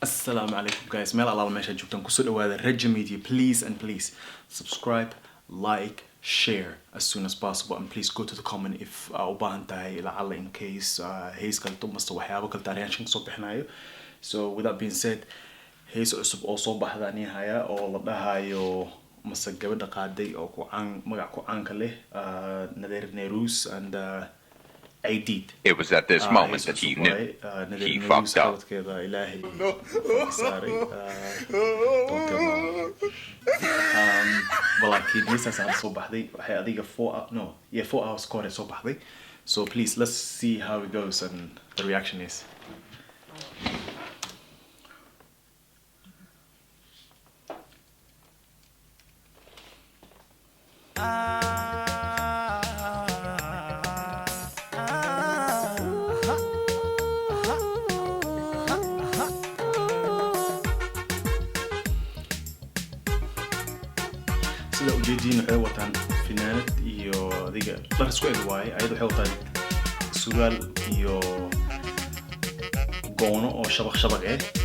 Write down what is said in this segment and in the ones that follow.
Assalamu alaikum guys, meel alla meesha joogtaan kusoo dhawaada Raja Media. Please and please subscribe, like, share as soon as possible, and please go to the comment if u baahan tahay lacala in case hees kalto masta waxyaabo kale taariikhan soo bixinayo. So with that being said, hees cusub oo soo baxdaan haya oo la dhahayo masa gabadha qaaday oo ku caan magac ku caan ka leh Nader Nerus and I did. It was at this moment that he knew he fucked up. No. Sorry. Well, like he needs us so baxday waxay adiga 4 hours kore soo baxday. So please let's see how it goes and the reaction is. sida ujeedin waxay wataan finaanad iyo adiga dhar isku eg waaye ayadu waxay wataan sugaal iyo goono oo shabaq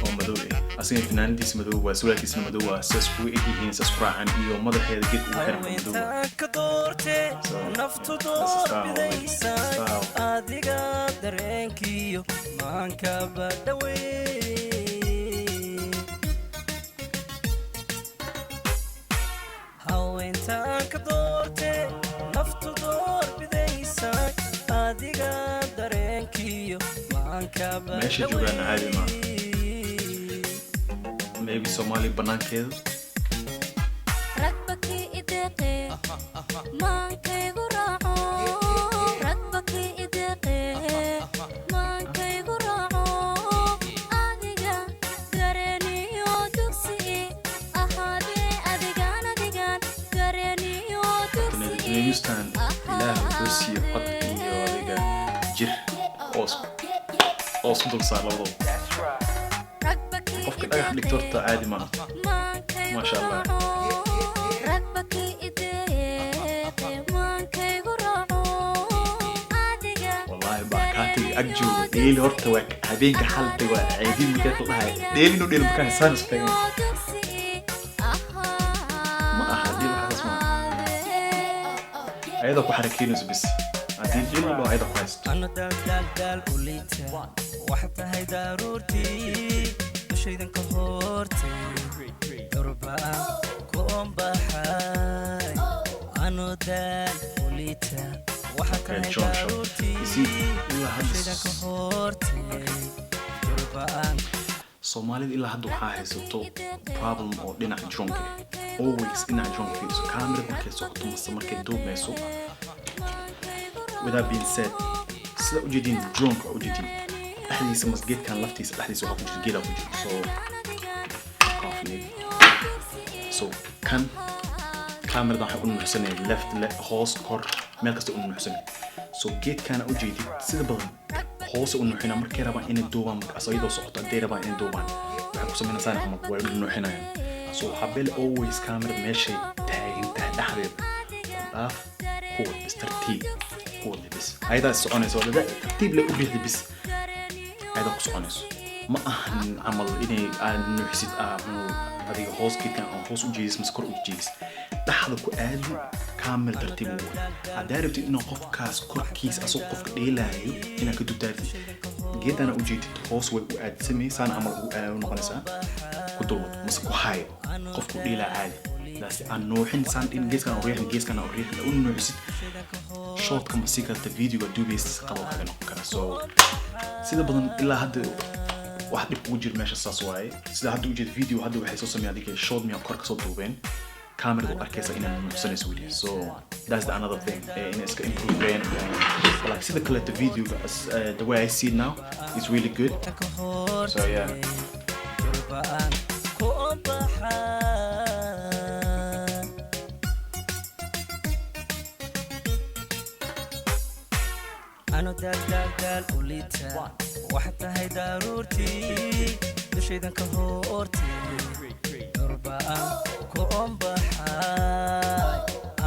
oo madow ah asiga finaanadiisa madow waa sugalkiisna madow waa saas ku eegyihiin saas quraacan iyo madaxeeda ged uu xiran madow naftu doortaysa adiga dareenkiyo maanka badaway meesha joogaan caadi ma maybe Somali banaankeeda ragbaki ideqe maankaygu raaco ragbaki ideqe maankaygu raaco adiga gareeniyo dugsi ahaadee adigaan gareeniyo dugsi neystaan ilaah wuxuu siiyo cod iyo adiga jir oo dul saar labadooda qofka dhagax dhigto horta caadi ma masha Allah wallahi baakaati ajjo deel horta waa habeenka xalta waa caadi midka dhahay deelino dheel makan saanis tagan ma aha deel waxa asma ayada ku xarakeynayso bis hadii deel loo ayada ku haysto dal ulita waxta hay daruurti shaydan ka hortay durba kombahay ano dal ulita waxta hay daruurti shaydan ka hortay durba Soomaalida ilaa hadda waxaa haysato problem oo dhinaca drunk always dhinaca drunk so camera markay socoto mase markay duubmayso. With that being said, sida ujeedin drunk ujeedin dhaxdiisa masgeedkan laftiisa dhaxdiisa waxa ku jira geela ku jira so kan camera waxa uu nuuxsanay left hoos kor meel kasta uu nuuxsanay so geedkan ujeedin sida badan hoos uu nuuxina markay rabaan inay duubaan asaydo socoto ay rabaan inay duubaan waxa ku sameynaysaa ama way nuuxinayaan so habel always camera meeshay taagan dhaxdeeda dhaaf kuwa istartiib بس هيدا السؤال ولا لا ترتيب لي أبيه بس هيدا السؤال ما أهن عمل إني أنا حسيت هذه هوس كده كان هوس وجيس مسكر وجيس لحظة كأنه كامل ترتيبه عارف إنه قف كاس كل كيس أسوق قف ليلاي إنه كده تعرف جيت أنا وجيت هوس وقعد سمي سان عمل ونقنسا كده مسكو هاي قف ليلا عادي بس أنه إنسان إن جيس كان أوريه جيس كان أوريه لأنه حسيت short كم سيكا الفيديو دوبيس قبل حاجة نقطة so سيدا بدن إلا هاد واحد بوجد ماشي الساسواي سيدا هاد وجد فيديو هاد وحي سوسا ميا ديك short ميا كورك صوت دوبين كاميرا دو أركيسا إنا نفسنا سويدي so that's the another thing إن إسكا improve بين like سيدا كلت الفيديو the way I see it now is really good so yeah أنا دال ulita waxta hay daruurti shaydan ka hortay durba ku ombahay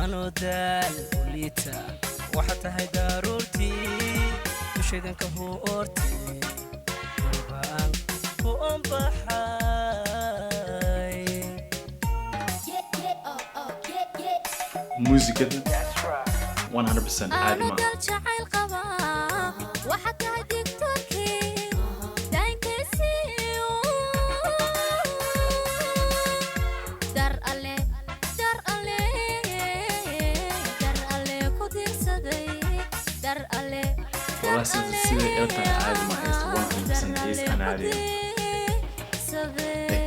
ano dal ulita waxta hay daruurti shaydan ka hortay durba ku baxay muusikada 100% caadi أنا ma دل جعل قبا وحتى دكتوركي داين كيسيو در ألي در ألي در ألي كدير صدي در ألي والله sida ilta caadi ma haysto 100% hees aan caadi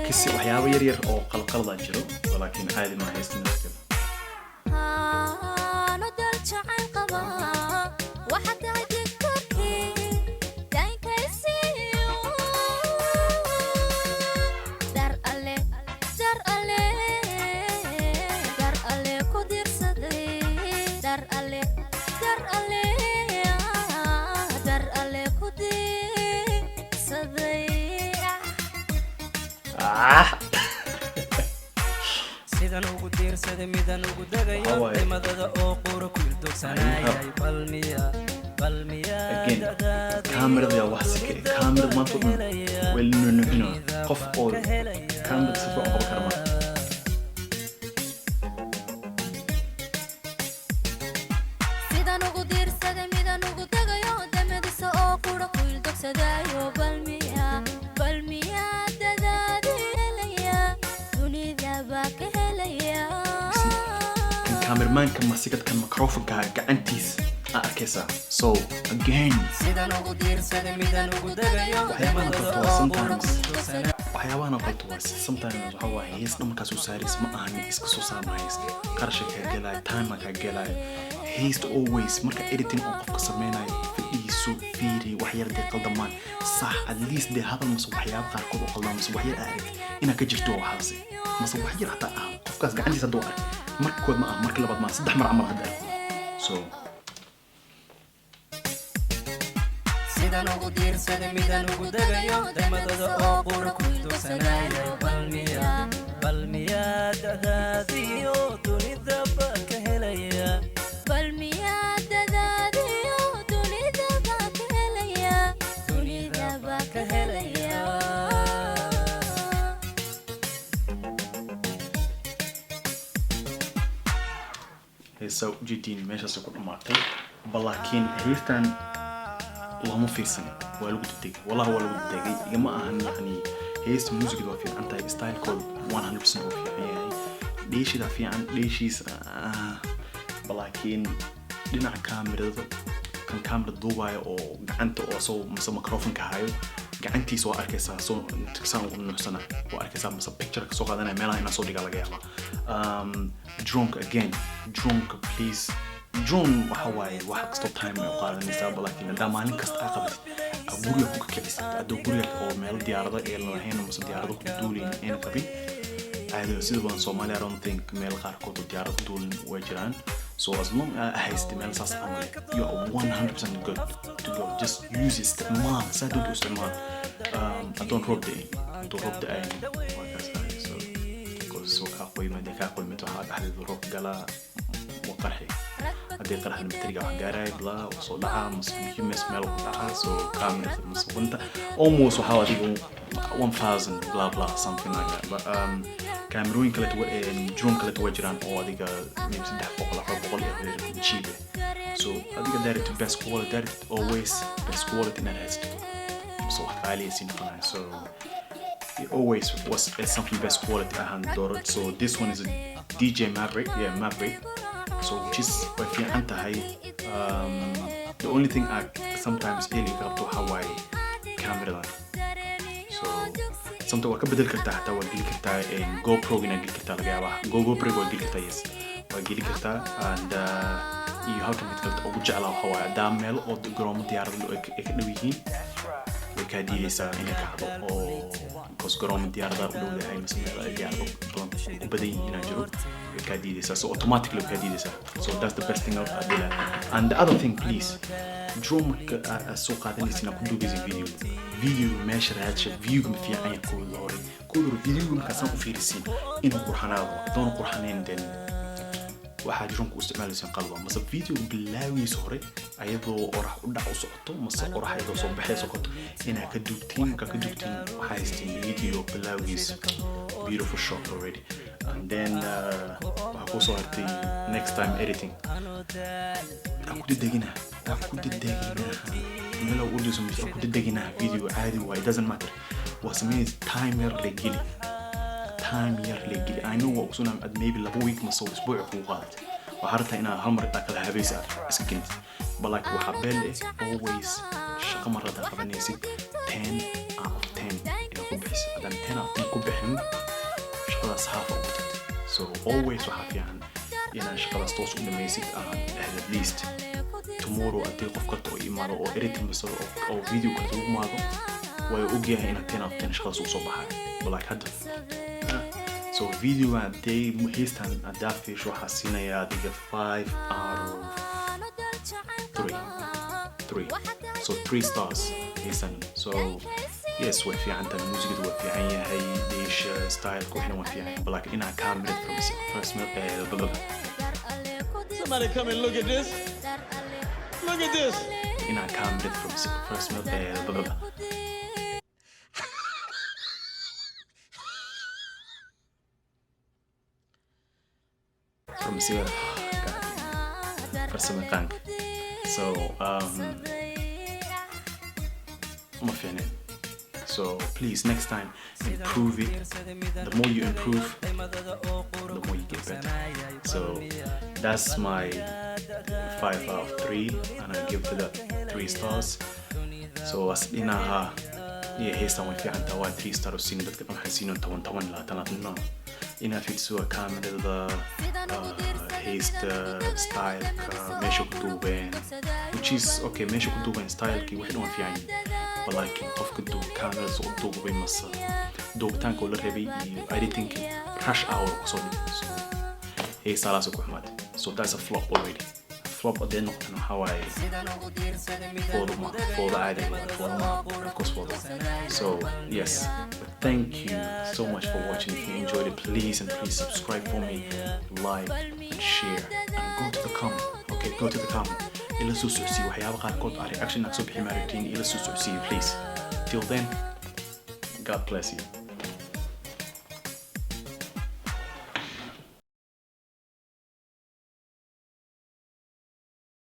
kasi waxyaabo yar yar oo qalqalada jiro laakiin caadi ma haysto muusikada أنا دل جعل قبا وحتى دكتوركي داين كيسيو در ألي در ألي در ألي كدير صدي در ألي در ألي در ألي كدير صدي sidan ugu diirsaday midan ugu dagayo Hawaii. dhimadada oo qura ku dogsanayay balmiya again kamerada wax sikay kamerada ma fudud welnununo qof oo kamerada si fiican qaba kara ma sidaan ugu diirsaday midaan ugu dagayo damadiisa oo qura ku ildogsadaayo balmiya dadaadi helaya dunida baa ka helaya cameramanka masigad kan microphone-ka gacantiisa arkaysa so again sidan ugu diirsaday midan ugu dagayo waxyaabahan dhimadada qalto waa oo qura ku sometimes dogsanayay waxyaabahan qalto waa sometimes waxa waaye hees dhamarkaas u saaris ma ahan iska soo saarma hees qarasha ka gelay time ka gelay heest always marka editing oo qofka sameynayo fiisu fiiri wax yar de qaldamaan sax at least de hadal mas waxyaabo qaarkood oo qaldamaan mas wax yar aad ina ka jirto waxaasi mas wax yar hata qofkaas gacantiisa doo arag markood ma ah marka labaad ma saddex mar amal hada so sidan ugu diirsaday midan ugu dagayo dhimadada oo qura ku dogsanayay balmiya dadaadiyo dunida baa ka helaya balmiya dadaadiyo dunida baa ka helaya dunida baa ka helaya heesa ujeediin meeshaas ku dhamaatay balaakiin heestan lama fiirsan waa lagu degdegay wallahi waa lagu degdegay igama ahan yani heesta muusikada waa fiican tahay stylekooda 100% waa fiican yahay dheeshida fiican dheeshiis balaakiin dhinaca kaamirada kan kaamira duubaya oo gacanta oo soo mase microphone-ka hayo gacantiisa waa arkaysaa soo saan ugu nuuxsana waa arkaysaa mase picture ka soo qaadanaya meelaha inaa soo dhigaa laga yaaba drone again drone please drone waxa waaye wax kastoo time ay u qaadanaysaa balaakiin hadaa maalin kasta aa qabatid guriga ku kakicisad hadduu guriga oo meel diyaarada ee lahayn mase diyaarada ku duulayn ayna qabin caadi sida badan Soomaaliya I don't think meel qaarkood oo diyaarada ku duulin way jiraan so as long as haysta meel saas amal you are 100% good to go just use it isticmaal saad u isticmaal adoon rob day so because so ka qoymada waxa dhaxdeed rob gala وقرحي هذه قرح المترجع حجاري بلا وصدعة مسؤولية مال وقطعها so كاميرا المسؤولية almost وحوالي 1000 blah blah something like that but كاميروين كلا جروم كلا توجران أو هذيك maybe سدح بقول cheaper so هذيك دارت best quality دارت always best quality in it so حالي سينفنا so it always was something best quality I had done so this one is a DJ Maverick so which is if you enter high the only thing I sometimes really got to Hawaii camera so sometimes وكبد الكرتا حتى وقلي كرتا GoPro هنا قلي كرتا لقيها GoPro وقلي كرتا yes وقلي كرتا and you have to make كرتا وجع على Hawaii دامل أو جرام ديار اللي إكنويين وكادي لسا إنك حضو أو كوس جرام ديار ده اللي هاي مثلا ديار بدين هنا جرو كادي لسا so automatically كادي لسا so that's the best thing of Adela and the other thing please drum so قاعدين لسنا كل جزء فيديو ماشي راتش فيديو في عين كل فيديو مكسر في رسين إنه قرحنا دون قرحنين دين waxaa jiran ku isticmaalaysan qalba mase video bilaawiisa hore ayadoo orax u dhac u socoto mase orax ayadoo soo baxayso koto inaa ka dugtiin waxaa haystiin video bilaawiisa beautiful shot already and then waxaa kusoo hartay next time editing aku dedeginaa meel u dhiso mise aku dedeginaa video caadi waa it doesn't matter waa sameynaysa time yar la geli I know waa usunaa ad maybe 2 week mase isbuuc kuu qaadat waxaa rabtaa inaad hal mar kala habaysa iska genid but like waxaa beel always shaqo marada qabanaysid 10 out of 10 inaad ku bixiso haddaan 10 out of 10 ku bixin shaqadaas half u tagtay so always waxaa fiican inaad shaqadaas toos u dhamaysid at least tomorrow haddii qof karta oo imaado oo editing mise oo video karta u imaado way ogyahay inaad 10 out of 10 shaqadaas u soo baxayo but like hadda so video haddii heestan haddaa fiirsho waxaa siinayaa adiga 5 out of 3 so 3 stars heestan so yes way fiican tahay muusigadu waa fiican yahay deesha styleka waxna waa fiican yahay but like inaa camera from first Somebody come and look at this. Look at this. inaa camera from first from zero farsama yaqaanka so uma fiicneen so please next time improve it the more you improve the more you get better so that's my 5 out of 3 and I give it 3 stars so as inaha iyo heestan way fiican tahay waa 3 star oo siin dadka waxaan siino 10 no inaa fiirso kamerada heesta styleka meesha ku duubeen which is okay meesha ku duubeen stylekii wixii dhan waa fiican but like qofka kamerada soo duubay mase duubitaanka oo la rabay iyo editingkii rush hour kusoo dhigay so heestaalaas ku xumaatay so that's a flop already flop hadee noqotana waxaa waaye fooda caadi of course fooda so yes thank you so much for watching if you enjoyed it please subscribe for me like and share and go to the comment okay go to the comment ila soo socodsiiyo waxyaaba qaarkood reaction aad soo bixi maaragtiin ila soo socodsiiyo please till then God bless you